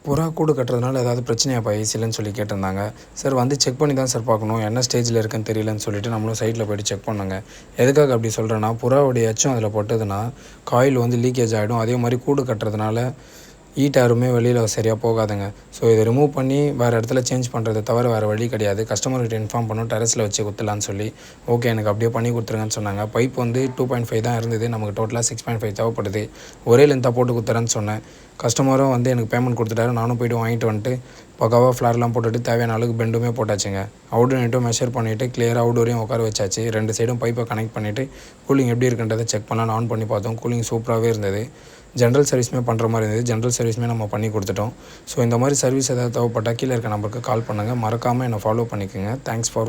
புறா கூடு கட்டுறதுனால ஏதாவது பிரச்சனையாப்பா ஏசிலன்னு சொல்லி கேட்டிருந்தாங்க. சார் வந்து செக் பண்ணி தான் சார் பார்க்கணும். என்ன ஸ்டேஜில் இருக்குன்னு தெரியலன்னு சொல்லிட்டு நம்மளும் சைட்டில் போய்ட்டு செக் பண்ணோங்க. எதுக்காக அப்படி சொல்கிறேன்னா, புறாவுடைய எச்சம் அதில் பட்டதுன்னா காயில் வந்து லீக்கேஜ் ஆகிடும். அதே மாதிரி கூடு கட்டுறதுனால ஹீட் யாருமே வெளியில் சரியாக போகாதுங்க. ஸோ இதை ரிமூவ் பண்ணி வேறு இடத்துல சேஞ்ச் பண்ணுறதை தவிர வேறு வழி கிடையாது. கஸ்டமர்கிட்ட இன்ஃபார்ம் பண்ணோம் டெரஸில் வச்சு குத்துலான்னு சொல்லி. ஓகே எனக்கு அப்படியே பண்ணி கொடுத்துருங்கன்னு சொன்னாங்க. பைப் வந்து 2.5 தான் இருந்தது. நமக்கு டோட்டலாக 6.5 தேவைப்படுது. ஒரே லென்த்தாக போட்டு கொடுத்துறேன்னு சொன்னேன். கஸ்டமரும் வந்து எனக்கு பேமெண்ட் கொடுத்துட்டாரு. நானும் போய்ட்டு வாங்கிட்டு வந்துட்டு பக்காவாக ஃப்ளார்லாம் போட்டுட்டு தேவையான அளவுக்கு பெண்டுமே போட்டாச்சுங்க. அவுட்டோர் நைட்டும் மெஷர் பண்ணிவிட்டு கிளியராக அவுட்டோரையும் உட்கார வச்சாச்சு. 2 சைடும் பைப்பை கனெக்ட் பண்ணிவிட்டு கூலிங் எப்படி இருக்குன்றதை செக் பண்ணலாம். ஆன் பண்ணி பார்த்தோம். கூலிங் சூப்பராகவே இருந்தது. ஜென்ரல் சர்வீஸுமே பண்ணுற மாதிரி இருந்தது. ஜென்ரல் சர்வீஸுமே நம்ம பண்ணி கொடுத்துட்டோம். ஸோ இந்த மாதிரி சர்வீஸ் ஏதாவது தேவைப்பட்டால் கீழே இருக்க நம்பருக்கு கால் பண்ணுங்கள். மறக்காமல் என்னை ஃபாலோ பண்ணிக்கோங்க. தேங்க்ஸ் ஃபார் வாட்சிங்.